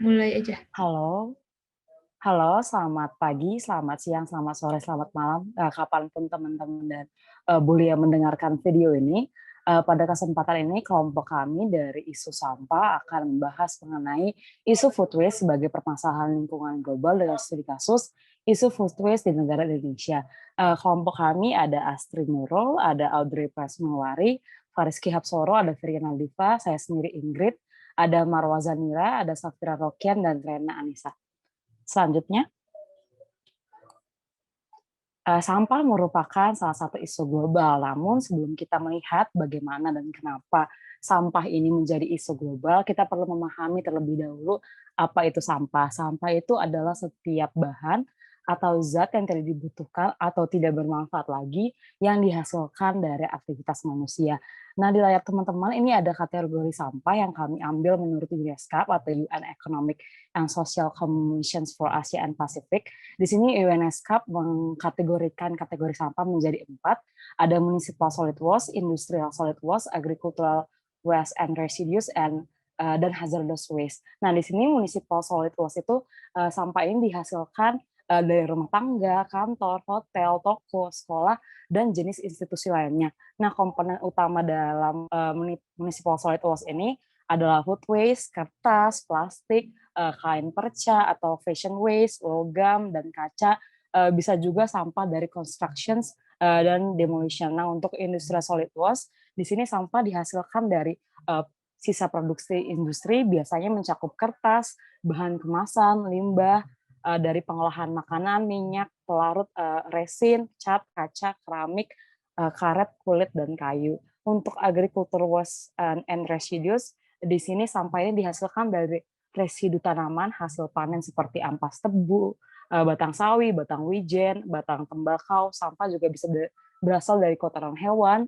Mulai aja. Halo, halo, selamat pagi, selamat siang, selamat sore, selamat malam, kapanpun teman-teman dan, Buli yang mendengarkan video ini. Pada kesempatan ini kelompok kami dari isu sampah akan membahas mengenai isu food waste sebagai permasalahan lingkungan global dengan studi kasus isu food waste di negara Indonesia. Kelompok kami ada Astrid Nurul, ada Audrey Presmawari, Fariski Hapsoro, ada Firiana Diva, saya sendiri Ingrid, ada Marwa Zanira, ada Safira Rokian, dan Rena Anissa. Selanjutnya, sampah merupakan salah satu isu global. Namun sebelum kita melihat bagaimana dan kenapa sampah ini menjadi isu global, kita perlu memahami terlebih dahulu apa itu sampah. Sampah itu adalah setiap bahan atau zat yang tidak dibutuhkan atau tidak bermanfaat lagi yang dihasilkan dari aktivitas manusia. Nah, di layar teman-teman ini ada kategori sampah yang kami ambil menurut UNESCAP atau UN Economic and Social Commission for Asia and Pacific. Di sini UNESCAP mengkategorikan kategori sampah menjadi 4, ada municipal solid waste, industrial solid waste, agricultural waste and residues, dan hazardous waste. Nah, di sini municipal solid waste itu sampah ini dihasilkan dari rumah tangga, kantor, hotel, toko, sekolah, dan jenis institusi lainnya. Nah, komponen utama dalam municipal solid waste ini adalah food waste, kertas, plastik, kain perca atau fashion waste, logam dan kaca, bisa juga sampah dari constructions dan demolition. Nah, untuk industri solid waste, di sini sampah dihasilkan dari sisa produksi industri, biasanya mencakup kertas, bahan kemasan, limbah dari pengolahan makanan, minyak, pelarut, resin, cat, kaca, keramik, karet, kulit, dan kayu. Untuk agriculture waste and residues, di sini sampah ini dihasilkan dari residu tanaman hasil panen seperti ampas tebu, batang sawi, batang wijen, batang tembakau. Sampah juga bisa berasal dari kotoran hewan,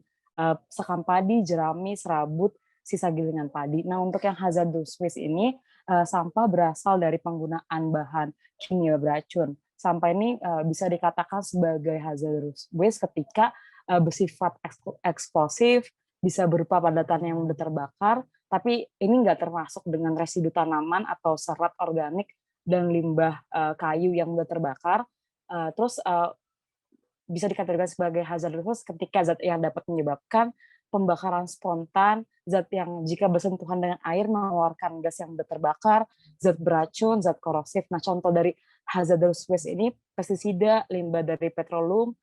sekam padi, jerami, serabut, sisa gilingan padi. Nah, untuk yang hazardous waste ini, sampah berasal dari penggunaan bahan kimia beracun. Sampah ini bisa dikatakan sebagai hazardous waste ketika bersifat eksplosif, bisa berupa padatan yang mudah terbakar, tapi ini nggak termasuk dengan residu tanaman atau serat organik dan limbah kayu yang mudah terbakar. Terus bisa dikategorikan sebagai hazardous waste ketika zat yang dapat menyebabkan pembakaran spontan, zat yang jika bersentuhan dengan air mengeluarkan gas yang mudah terbakar, zat beracun, zat korosif. Nah, contoh dari hazardous waste ini pestisida, limbah dari petroleum,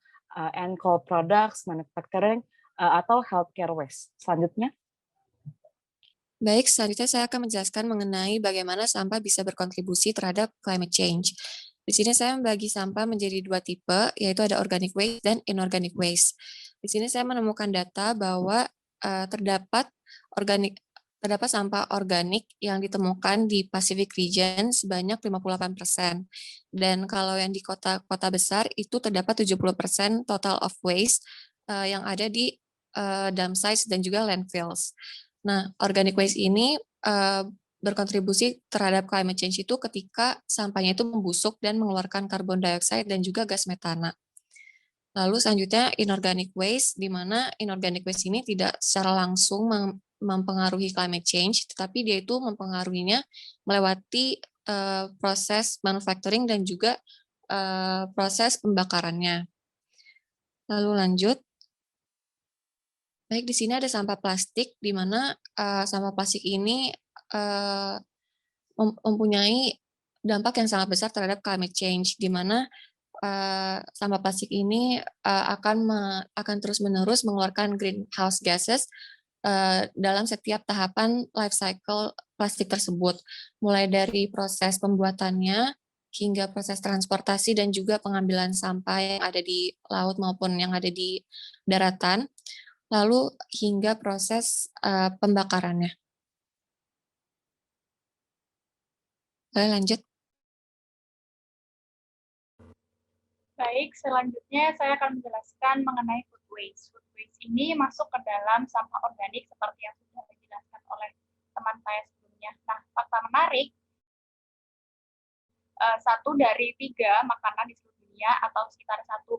and coal products, manufacturing, atau healthcare waste. Selanjutnya. Baik, selanjutnya saya akan menjelaskan mengenai bagaimana sampah bisa berkontribusi terhadap climate change. Di sini saya membagi sampah menjadi 2 tipe, yaitu ada organic waste dan inorganic waste. Di sini saya menemukan data bahwa terdapat sampah organik yang ditemukan di Pacific Region sebanyak 58%. Dan kalau yang di kota-kota besar itu terdapat 70% total of waste yang ada di dump sites dan juga landfills. Nah, organic waste ini berkontribusi terhadap climate change itu ketika sampahnya itu membusuk dan mengeluarkan karbon dioksida dan juga gas metana. Lalu selanjutnya inorganic waste, di mana inorganic waste ini tidak secara langsung mempengaruhi climate change, tetapi dia itu mempengaruhinya melewati proses manufacturing dan juga proses pembakarannya. Lalu lanjut. Baik, di sini ada sampah plastik, di mana sampah plastik ini mempunyai dampak yang sangat besar terhadap climate change, di mana sampah plastik ini akan terus-menerus mengeluarkan greenhouse gases dalam setiap tahapan life cycle plastik tersebut, mulai dari proses pembuatannya hingga proses transportasi dan juga pengambilan sampah yang ada di laut maupun yang ada di daratan, lalu hingga proses pembakarannya. Boleh lanjut? Baik, selanjutnya saya akan menjelaskan mengenai food waste. Food waste ini masuk ke dalam sampah organik seperti yang sudah dijelaskan oleh teman saya sebelumnya. Nah, fakta menarik, 1 dari 3 makanan di seluruh dunia atau sekitar 1,3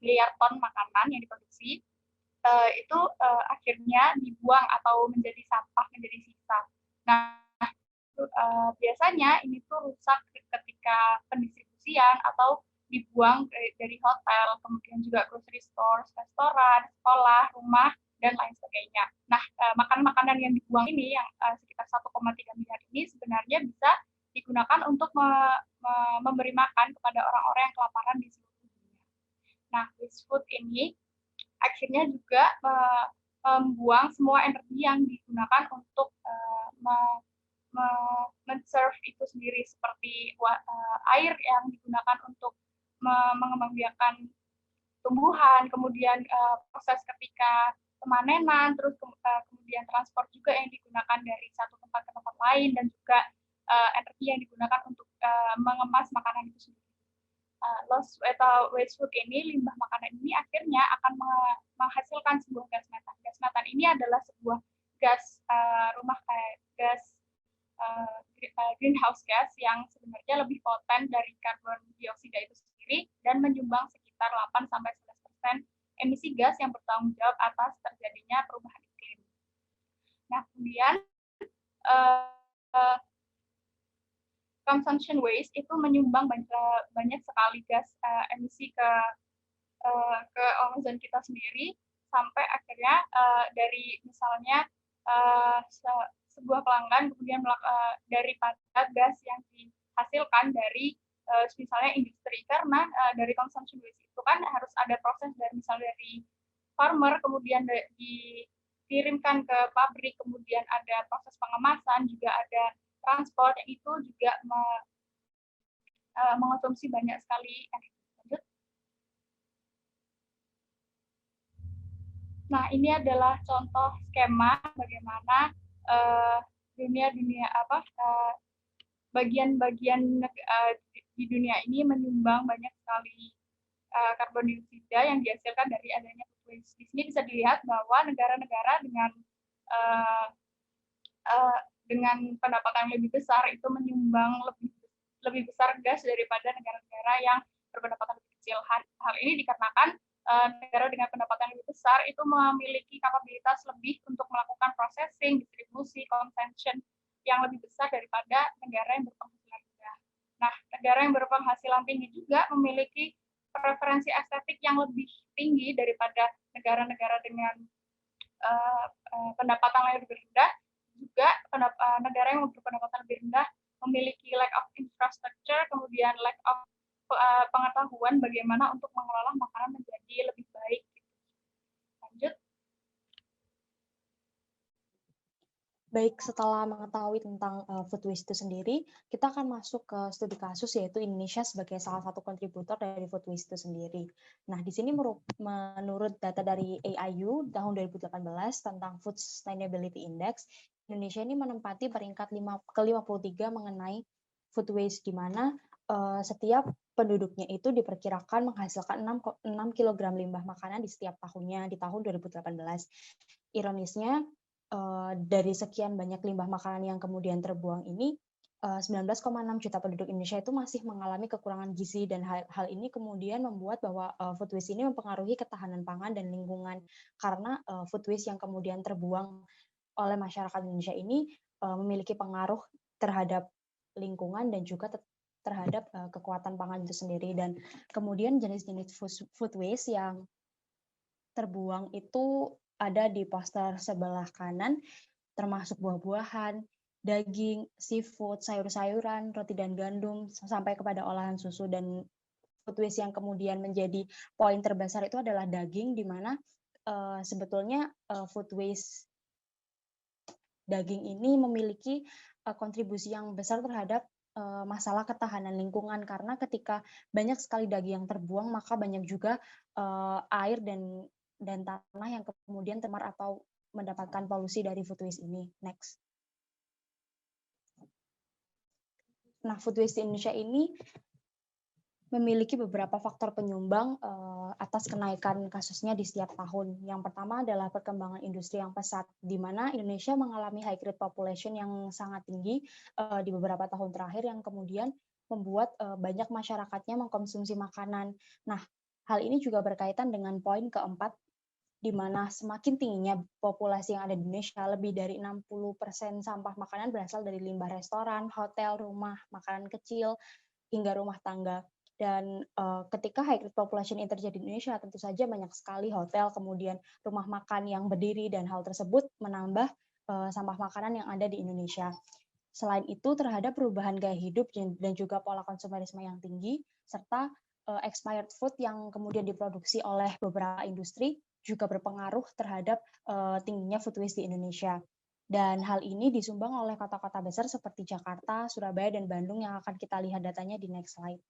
miliar ton makanan yang diproduksi itu akhirnya dibuang atau menjadi sampah, menjadi sisa. Nah, biasanya ini tuh rusak ketika pendistribusian atau dibuang dari hotel, kemudian juga grocery store, restoran, sekolah, rumah, dan lain sebagainya. Nah, makanan-makanan yang dibuang ini yang sekitar 1,3 miliar ini sebenarnya bisa digunakan untuk memberi makan kepada orang-orang yang kelaparan di seluruh dunia. Nah, waste food ini akhirnya juga membuang semua energi yang digunakan untuk men-serve itu sendiri, seperti air yang digunakan untuk mengembangbiakan tumbuhan, kemudian proses ketika pemanenan, terus kemudian transport juga yang digunakan dari satu tempat ke tempat lain, dan juga energi yang digunakan untuk mengemas makanan itu sendiri. Lost atau waste food ini, limbah makanan ini akhirnya akan menghasilkan sebuah gas metan. Gas metan ini adalah sebuah gas gas greenhouse gas yang sebenarnya lebih poten dari karbon dioksida itu sendiri dan menyumbang sekitar 8-11% emisi gas yang bertanggung jawab atas terjadinya perubahan iklim. Nah, kemudian consumption waste itu menyumbang banyak sekali gas emisi ke ozon kita sendiri, sampai akhirnya dari misalnya sebuah pelanggan kemudian daripada gas yang dihasilkan dari misalnya industri, karena dari consumption waste itu kan harus ada proses dari misalnya dari farmer, kemudian dikirimkan ke pabrik, kemudian ada proses pengemasan, juga ada transport, yang itu juga mengonsumsi banyak sekali energi. Lanjut. Nah, ini adalah contoh skema bagaimana bagian-bagian di dunia ini menyumbang banyak sekali karbon dioksida yang dihasilkan dari adanya food waste. Di sini bisa dilihat bahwa negara-negara dengan pendapatan yang lebih besar itu menyumbang lebih besar gas daripada negara-negara yang berpendapatan lebih kecil. Hal ini dikarenakan negara dengan pendapatan lebih besar itu memiliki kapabilitas lebih untuk melakukan processing, distribusi, consumption yang lebih besar daripada negara yang berpenghasilan rendah. Nah, negara yang berpenghasilan tinggi juga memiliki preferensi estetik yang lebih tinggi daripada negara-negara dengan pendapatan yang lebih rendah. Juga negara yang berpendapatan lebih rendah memiliki lack of infrastructure, kemudian lack of pengetahuan bagaimana untuk mengelola makanan menjadi lebih baik. Lanjut. Baik, setelah mengetahui tentang food waste itu sendiri, kita akan masuk ke studi kasus, yaitu Indonesia sebagai salah satu kontributor dari food waste itu sendiri. Nah, di sini menurut data dari AIU tahun 2018 tentang Food Sustainability Index, Indonesia ini menempati peringkat ke-53 mengenai food waste, di mana setiap penduduknya itu diperkirakan menghasilkan 6 kg limbah makanan di setiap tahunnya di tahun 2018. Ironisnya, dari sekian banyak limbah makanan yang kemudian terbuang ini, 19,6 juta penduduk Indonesia itu masih mengalami kekurangan gizi, dan hal ini kemudian membuat bahwa food waste ini mempengaruhi ketahanan pangan dan lingkungan, karena food waste yang kemudian terbuang oleh masyarakat Indonesia ini memiliki pengaruh terhadap lingkungan dan juga terhadap kekuatan pangan itu sendiri. Dan kemudian jenis-jenis food waste yang terbuang itu ada di poster sebelah kanan, termasuk buah-buahan, daging, seafood, sayur-sayuran, roti dan gandum, sampai kepada olahan susu. Dan food waste yang kemudian menjadi poin terbesar itu adalah daging, di mana sebetulnya food waste daging ini memiliki kontribusi yang besar terhadap masalah ketahanan lingkungan, karena ketika banyak sekali daging yang terbuang, maka banyak juga air dan tanah yang kemudian tercemar atau mendapatkan polusi dari food waste ini. Next. Nah, food waste di Indonesia ini memiliki beberapa faktor penyumbang atas kenaikan kasusnya di setiap tahun. Yang pertama adalah perkembangan industri yang pesat, di mana Indonesia mengalami high growth population yang sangat tinggi di beberapa tahun terakhir, yang kemudian membuat banyak masyarakatnya mengkonsumsi makanan. Nah, hal ini juga berkaitan dengan poin keempat, di mana semakin tingginya populasi yang ada di Indonesia, lebih dari 60% sampah makanan berasal dari limbah restoran, hotel, rumah makan kecil, hingga rumah tangga. Dan ketika high grade population ini terjadi di Indonesia, tentu saja banyak sekali hotel, kemudian rumah makan yang berdiri, dan hal tersebut menambah sampah makanan yang ada di Indonesia. Selain itu, terhadap perubahan gaya hidup dan juga pola konsumerisme yang tinggi, serta expired food yang kemudian diproduksi oleh beberapa industri juga berpengaruh terhadap tingginya food waste di Indonesia. Dan hal ini disumbang oleh kota-kota besar seperti Jakarta, Surabaya, dan Bandung yang akan kita lihat datanya di next slide.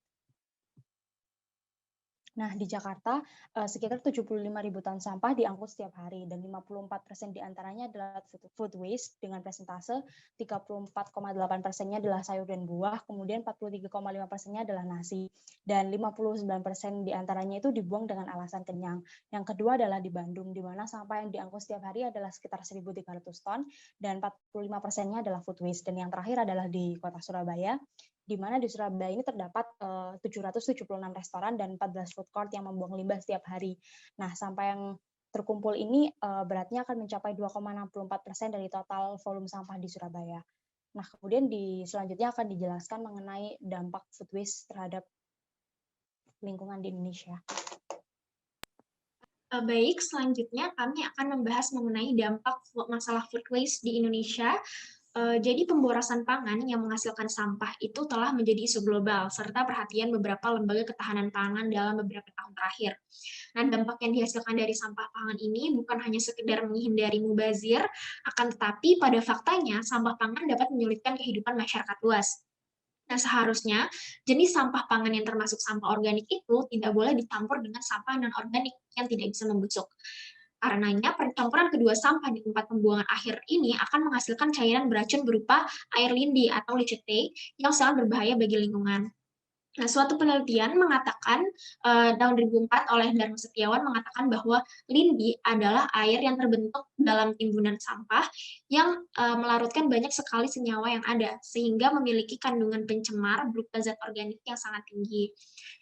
Nah, di Jakarta, sekitar 75.000 ton sampah diangkut setiap hari, dan 54% diantaranya adalah food waste, dengan persentase 34,8%-nya adalah sayur dan buah, kemudian 43,5%-nya adalah nasi, dan 59% diantaranya itu dibuang dengan alasan kenyang. Yang kedua adalah di Bandung, di mana sampah yang diangkut setiap hari adalah sekitar 1.300 ton, dan 45%-nya adalah food waste, dan yang terakhir adalah di kota Surabaya, di mana di Surabaya ini terdapat 776 restoran dan 14 food court yang membuang limbah setiap hari. Nah, sampah yang terkumpul ini beratnya akan mencapai 2,64% dari total volume sampah di Surabaya. Nah, kemudian selanjutnya akan dijelaskan mengenai dampak food waste terhadap lingkungan di Indonesia. Baik, selanjutnya kami akan membahas mengenai dampak masalah food waste di Indonesia. Jadi pemborosan pangan yang menghasilkan sampah itu telah menjadi isu global, serta perhatian beberapa lembaga ketahanan pangan dalam beberapa tahun terakhir. Nah, dampak yang dihasilkan dari sampah pangan ini bukan hanya sekedar menghindari mubazir, akan tetapi pada faktanya sampah pangan dapat menyulitkan kehidupan masyarakat luas. Nah, seharusnya jenis sampah pangan yang termasuk sampah organik itu tidak boleh dicampur dengan sampah non-organik yang tidak bisa membusuk. Karenanya, percampuran kedua sampah di tempat pembuangan akhir ini akan menghasilkan cairan beracun berupa air lindi atau lecithe yang sangat berbahaya bagi lingkungan. Nah, suatu penelitian mengatakan, tahun 2004 oleh Dharma Setiawan mengatakan bahwa lindi adalah air yang terbentuk dalam timbunan sampah yang melarutkan banyak sekali senyawa yang ada, sehingga memiliki kandungan pencemar berupa zat organik yang sangat tinggi.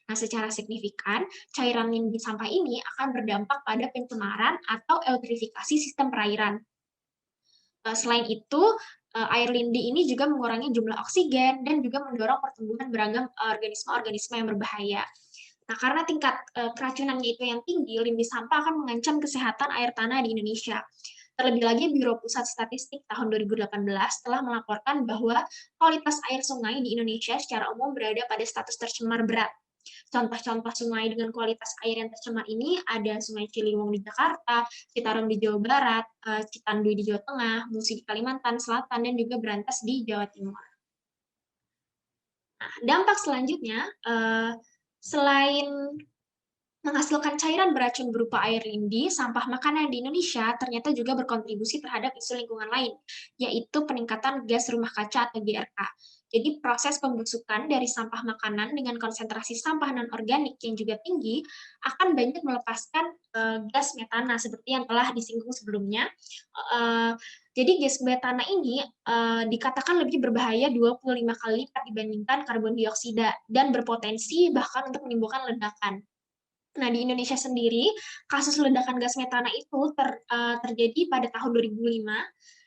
Nah, secara signifikan, cairan lindi sampah ini akan berdampak pada pencemaran atau eutrifikasi sistem perairan. Selain itu, air lindi ini juga mengurangi jumlah oksigen dan juga mendorong pertumbuhan beragam organisme-organisme yang berbahaya. Nah, karena tingkat keracunannya itu yang tinggi, lindi sampah akan mengancam kesehatan air tanah di Indonesia. Terlebih lagi, Biro Pusat Statistik tahun 2018 telah melaporkan bahwa kualitas air sungai di Indonesia secara umum berada pada status tercemar berat. Contoh-contoh sungai dengan kualitas air yang tercemar ini ada Sungai Ciliwung di Jakarta, Citarum di Jawa Barat, Citanduy di Jawa Tengah, Musi di Kalimantan Selatan, dan juga Brantas di Jawa Timur. Nah, dampak selanjutnya, selain menghasilkan cairan beracun berupa air lindi, sampah makanan di Indonesia ternyata juga berkontribusi terhadap isu lingkungan lain, yaitu peningkatan gas rumah kaca atau GRK. Jadi proses pembusukan dari sampah makanan dengan konsentrasi sampah non-organik yang juga tinggi akan banyak melepaskan gas metana seperti yang telah disinggung sebelumnya. Jadi gas metana ini dikatakan lebih berbahaya 25 kali lipat dibandingkan karbon dioksida dan berpotensi bahkan untuk menimbulkan ledakan. Nah, di Indonesia sendiri, kasus ledakan gas metana itu terjadi pada tahun 2005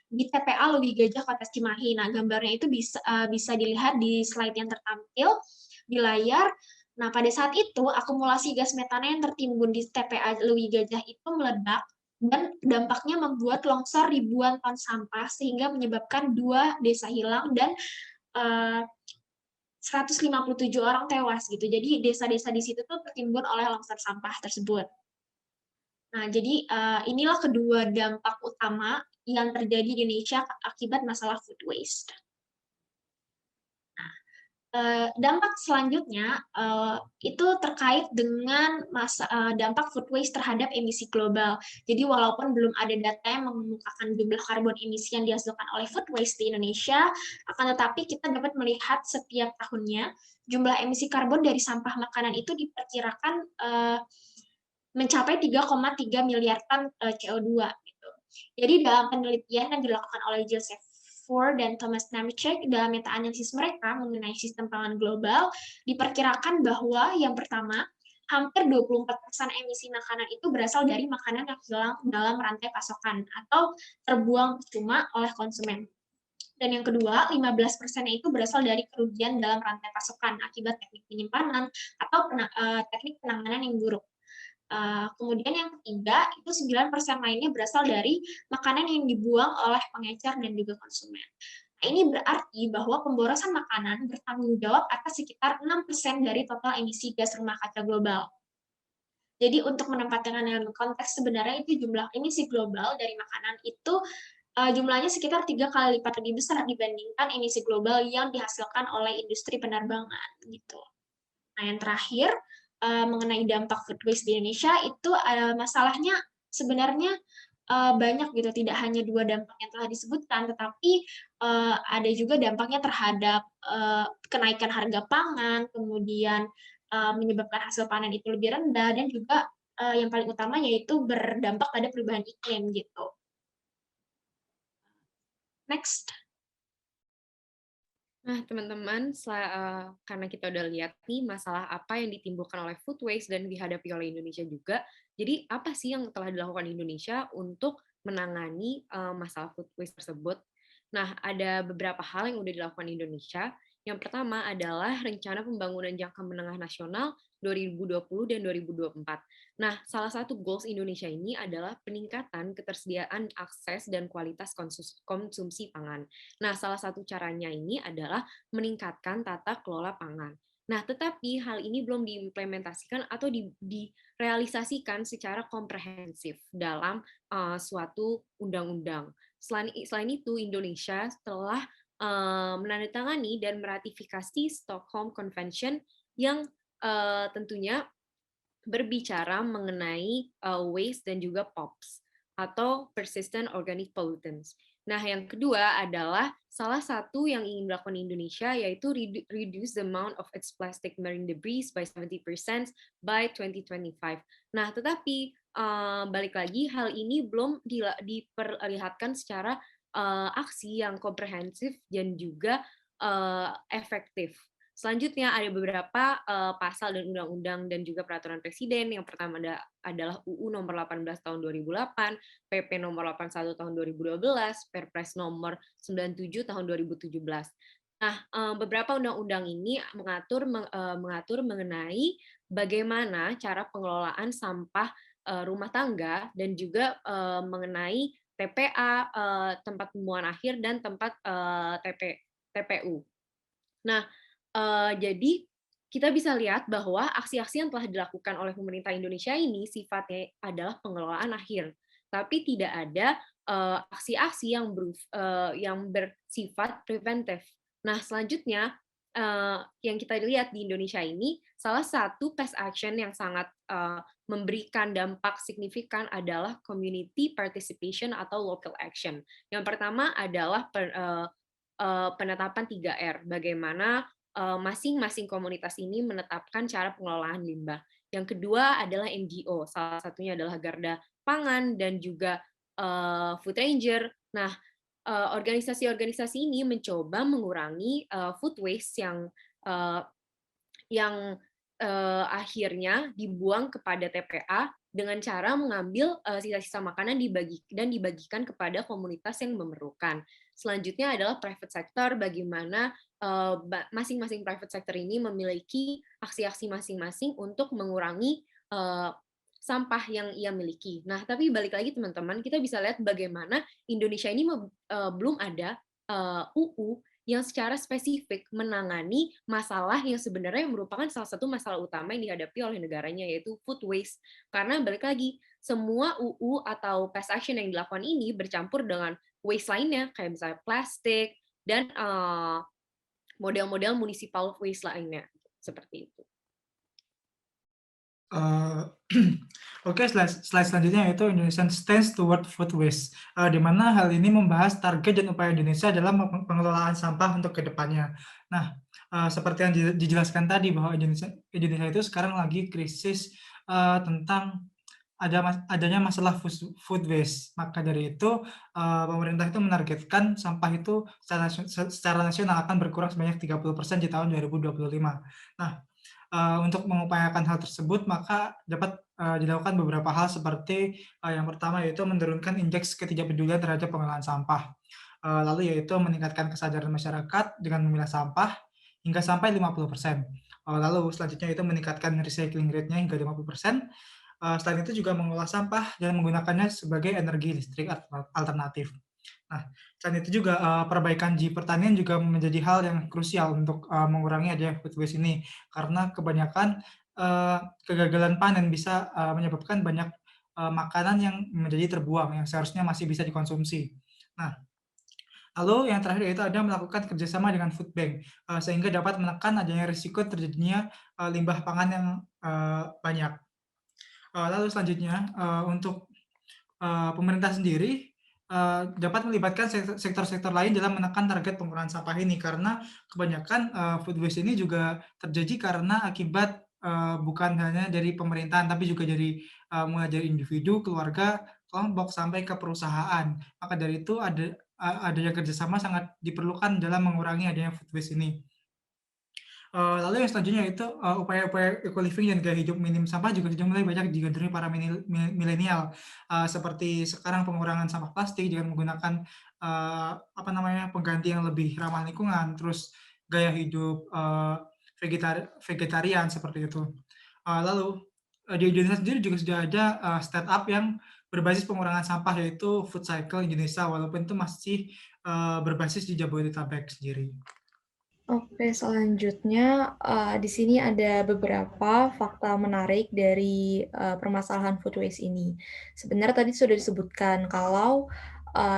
di TPA Leuwi Gajah Kota Cimahi. Nah, gambarnya itu bisa dilihat di slide yang tertampil di layar. Nah, pada saat itu, akumulasi gas metana yang tertimbun di TPA Leuwi Gajah itu meledak, dan dampaknya membuat longsor ribuan ton sampah, sehingga menyebabkan 2 desa hilang dan 157 orang tewas gitu. Jadi desa-desa di situ tuh tertimbun oleh longsor sampah tersebut. Nah, jadi inilah kedua dampak utama yang terjadi di Indonesia akibat masalah food waste. Nah, dampak selanjutnya itu terkait dengan dampak food waste terhadap emisi global. Jadi walaupun belum ada data yang mengemukakan jumlah karbon emisi yang dihasilkan oleh food waste di Indonesia, akan tetapi kita dapat melihat setiap tahunnya jumlah emisi karbon dari sampah makanan itu diperkirakan mencapai 3,3 miliar ton CO2 gitu. Jadi dalam penelitian yang dilakukan oleh Joseph Ford dan Thomas Namicek dalam meta-analisis mereka mengenai sistem pangan global, diperkirakan bahwa yang pertama, hampir 24% emisi makanan itu berasal dari makanan yang hilang dalam rantai pasokan atau terbuang percuma oleh konsumen. Dan yang kedua, 15% itu berasal dari kerugian dalam rantai pasokan akibat teknik penyimpanan atau teknik penanganan yang buruk. Kemudian yang ketiga, itu 9% lainnya berasal dari makanan yang dibuang oleh pengecer dan juga konsumen. Nah, ini berarti bahwa pemborosan makanan bertanggung jawab atas sekitar 6% dari total emisi gas rumah kaca global. Jadi untuk menempatkan dalam konteks sebenarnya itu jumlah emisi global dari makanan itu jumlahnya sekitar 3 kali lipat lebih besar dibandingkan emisi global yang dihasilkan oleh industri penerbangan gitu. Nah, yang terakhir mengenai dampak food waste di Indonesia itu masalahnya sebenarnya banyak gitu, tidak hanya 2 dampak yang telah disebutkan, tetapi ada juga dampaknya terhadap kenaikan harga pangan, kemudian menyebabkan hasil panen itu lebih rendah, dan juga yang paling utama yaitu berdampak pada perubahan iklim gitu. Next. Nah, teman-teman, karena kita udah lihat nih masalah apa yang ditimbulkan oleh food waste dan dihadapi oleh Indonesia juga, jadi apa sih yang telah dilakukan Indonesia untuk menangani masalah food waste tersebut? Nah, ada beberapa hal yang udah dilakukan Indonesia. Yang pertama adalah Rencana Pembangunan Jangka Menengah Nasional 2020 dan 2024. Nah, salah satu goals Indonesia ini adalah peningkatan ketersediaan akses dan kualitas konsumsi pangan. Nah, salah satu caranya ini adalah meningkatkan tata kelola pangan. Nah, tetapi hal ini belum diimplementasikan atau direalisasikan secara komprehensif dalam suatu undang-undang. Selain itu, Indonesia telah menandatangani dan meratifikasi Stockholm Convention yang tentunya berbicara mengenai waste dan juga POPs atau persistent organic pollutants. Nah, yang kedua adalah salah satu yang ingin dilakukan Indonesia yaitu reduce the amount of its plastic marine debris by 70% by 2025. Nah, tetapi balik lagi hal ini belum diperlihatkan secara aksi yang komprehensif dan juga efektif. Selanjutnya ada beberapa pasal dan undang-undang dan juga peraturan presiden. Yang pertama adalah UU nomor 18 tahun 2008, PP nomor 81 tahun 2012, Perpres nomor 97 tahun 2017. Nah, beberapa undang-undang ini mengatur mengenai bagaimana cara pengelolaan sampah rumah tangga dan juga mengenai TPA, tempat pembuangan akhir, dan tempat TPU. Nah, jadi kita bisa lihat bahwa aksi-aksi yang telah dilakukan oleh pemerintah Indonesia ini sifatnya adalah pengelolaan akhir, tapi tidak ada aksi-aksi yang bersifat preventif. Nah, selanjutnya yang kita lihat di Indonesia ini, salah satu past action yang sangat memberikan dampak signifikan adalah community participation atau local action. Yang pertama adalah penetapan 3R, bagaimana masing-masing komunitas ini menetapkan cara pengelolaan limbah. Yang kedua adalah NGO, salah satunya adalah Garda Pangan dan juga Food Ranger. Nah, organisasi-organisasi ini mencoba mengurangi food waste yang akhirnya dibuang kepada TPA dengan cara mengambil sisa-sisa makanan dibagikan kepada komunitas yang memerlukan. Selanjutnya adalah private sector, bagaimana masing-masing private sector ini memiliki aksi-aksi masing-masing untuk mengurangi sampah yang ia miliki. Nah, tapi balik lagi teman-teman, kita bisa lihat bagaimana Indonesia ini belum ada UU yang secara spesifik menangani masalah yang sebenarnya merupakan salah satu masalah utama yang dihadapi oleh negaranya, yaitu food waste. Karena balik lagi, semua UU atau past action yang dilakukan ini bercampur dengan waste lainnya, kayak misalnya plastik, dan model-model municipal waste lainnya, seperti itu. Oke, slide selanjutnya yaitu Indonesian Stance Toward Food Waste, di mana hal ini membahas target dan upaya Indonesia dalam pengelolaan sampah untuk kedepannya. Nah, seperti yang dijelaskan tadi bahwa Indonesia itu sekarang lagi krisis tentang adanya masalah food waste. Maka dari itu pemerintah itu menargetkan sampah itu secara nasional akan berkurang sebanyak 30% di tahun 2025. Nah, Untuk mengupayakan hal tersebut, maka dapat dilakukan beberapa hal seperti yang pertama yaitu menurunkan indeks ketidakpedulian terhadap pengelolaan sampah. Lalu yaitu meningkatkan kesadaran masyarakat dengan memilah sampah hingga sampai 50%. Lalu selanjutnya itu meningkatkan recycling rate-nya hingga 50%. Selain itu juga mengolah sampah dan menggunakannya sebagai energi listrik alternatif. Nah, selain itu juga perbaikan di pertanian juga menjadi hal yang krusial untuk mengurangi adanya food waste ini, karena kebanyakan kegagalan panen bisa menyebabkan banyak makanan yang menjadi terbuang yang seharusnya masih bisa dikonsumsi. Nah, lalu yang terakhir yaitu ada melakukan kerjasama dengan food bank, sehingga dapat menekan adanya risiko terjadinya limbah pangan yang banyak. Lalu selanjutnya untuk pemerintah sendiri dapat melibatkan sektor-sektor lain dalam menekan target pengurangan sampah ini, karena kebanyakan food waste ini juga terjadi karena akibat bukan hanya dari pemerintahan, tapi juga dari mulai dari individu, keluarga, kelompok, sampai ke perusahaan. Maka dari itu adanya kerjasama sangat diperlukan dalam mengurangi adanya food waste ini. Lalu yang selanjutnya itu upaya-upaya eco-living dan gaya hidup minim sampah juga sudah mulai banyak digandrungi para milenial, seperti sekarang pengurangan sampah plastik dengan menggunakan pengganti yang lebih ramah lingkungan, terus gaya hidup vegetarian seperti itu. Lalu di Indonesia sendiri juga sudah ada startup yang berbasis pengurangan sampah, yaitu Food Cycle Indonesia, walaupun itu masih berbasis di Jabodetabek sendiri. Oke, selanjutnya di sini ada beberapa fakta menarik dari permasalahan food waste ini. Sebenarnya tadi sudah disebutkan kalau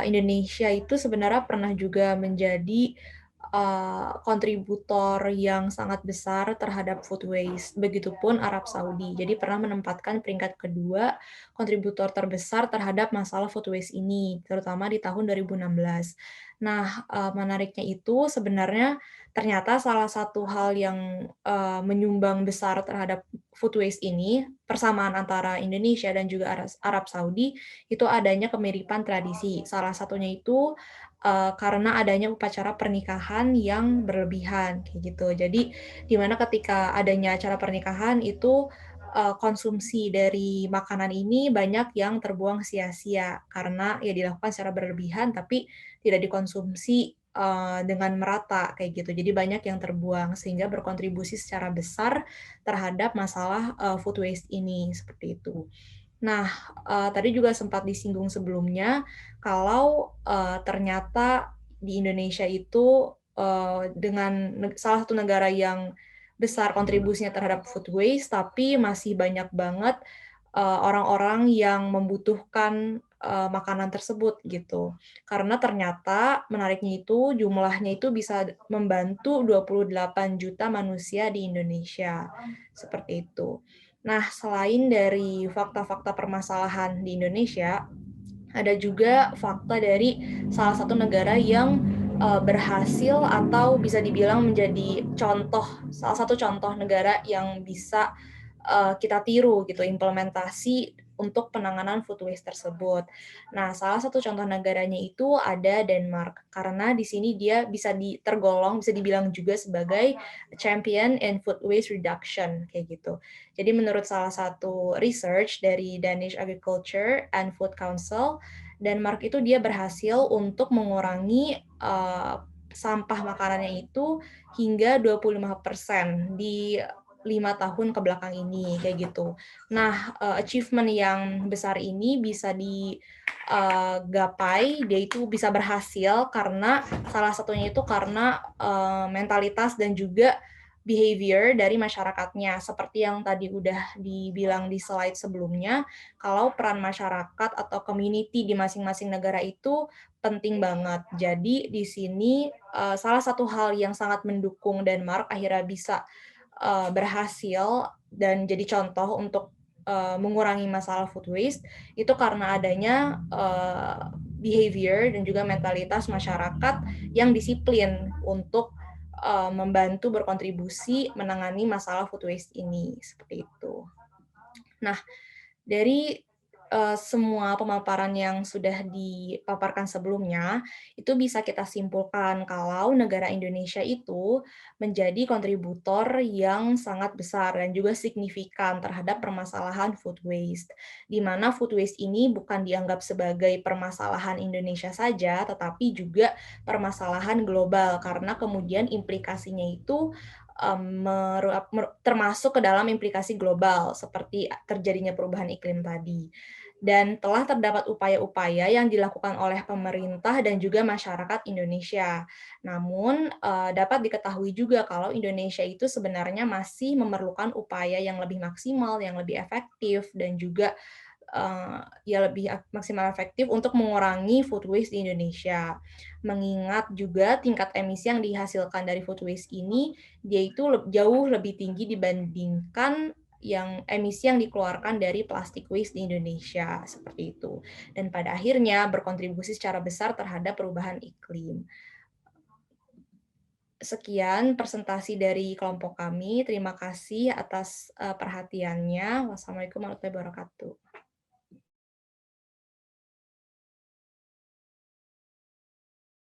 Indonesia itu sebenarnya pernah juga menjadi kontributor yang sangat besar terhadap food waste. Begitupun Arab Saudi. Jadi pernah menempatkan peringkat kedua kontributor terbesar terhadap masalah food waste ini, terutama di tahun 2016. Nah, menariknya itu sebenarnya ternyata salah satu hal yang menyumbang besar terhadap food waste ini, persamaan antara Indonesia dan juga Arab Saudi, itu adanya kemiripan tradisi. Salah satunya itu karena adanya upacara pernikahan yang berlebihan, kayak gitu. Jadi, di mana ketika adanya acara pernikahan itu konsumsi dari makanan ini banyak yang terbuang sia-sia karena ya dilakukan secara berlebihan tapi tidak dikonsumsi dengan merata kayak gitu. Jadi banyak yang terbuang sehingga berkontribusi secara besar terhadap masalah food waste ini seperti itu. Nah, tadi juga sempat disinggung sebelumnya kalau ternyata di Indonesia itu dengan salah satu negara yang besar kontribusinya terhadap food waste, tapi masih banyak banget orang-orang yang membutuhkan makanan tersebut gitu. Karena ternyata menariknya itu jumlahnya itu bisa membantu 28 juta manusia di Indonesia. Seperti itu. Nah, selain dari fakta-fakta permasalahan di Indonesia, ada juga fakta dari salah satu negara yang berhasil atau bisa dibilang menjadi salah satu contoh negara yang bisa kita tiru gitu implementasi untuk penanganan food waste tersebut. Nah, salah satu contoh negaranya itu ada Denmark, karena di sini dia bisa bisa dibilang juga sebagai champion in food waste reduction, kayak gitu. Jadi menurut salah satu research dari Danish Agriculture and Food Council, Denmark itu dia berhasil untuk mengurangi sampah makanannya itu hingga 25% di 5 tahun ke belakang ini, kayak gitu. Nah, achievement yang besar ini bisa digapai, dia itu bisa berhasil karena salah satunya itu karena mentalitas dan juga behavior dari masyarakatnya. Seperti yang tadi udah dibilang di slide sebelumnya, kalau peran masyarakat atau community di masing-masing negara itu penting banget. Jadi di sini salah satu hal yang sangat mendukung Denmark akhirnya bisa berhasil dan jadi contoh untuk mengurangi masalah food waste itu karena adanya behavior dan juga mentalitas masyarakat yang disiplin untuk membantu berkontribusi menangani masalah food waste ini seperti itu. Nah, dari semua pemaparan yang sudah dipaparkan sebelumnya, itu bisa kita simpulkan kalau negara Indonesia itu menjadi kontributor yang sangat besar dan juga signifikan terhadap permasalahan food waste. Di mana food waste ini bukan dianggap sebagai permasalahan Indonesia saja, tetapi juga permasalahan global, karena kemudian implikasinya itu termasuk ke dalam implikasi global, seperti terjadinya perubahan iklim tadi. Dan telah terdapat upaya-upaya yang dilakukan oleh pemerintah dan juga masyarakat Indonesia. Namun, dapat diketahui juga kalau Indonesia itu sebenarnya masih memerlukan upaya yang lebih maksimal, yang lebih efektif, dan juga lebih maksimal efektif untuk mengurangi food waste di Indonesia. Mengingat juga tingkat emisi yang dihasilkan dari food waste ini, dia itu jauh lebih tinggi dibandingkan yang emisi yang dikeluarkan dari plastic waste di Indonesia, seperti itu. Dan pada akhirnya berkontribusi secara besar terhadap perubahan iklim. Sekian presentasi dari kelompok kami. Terima kasih atas perhatiannya. Wassalamualaikum warahmatullahi wabarakatuh.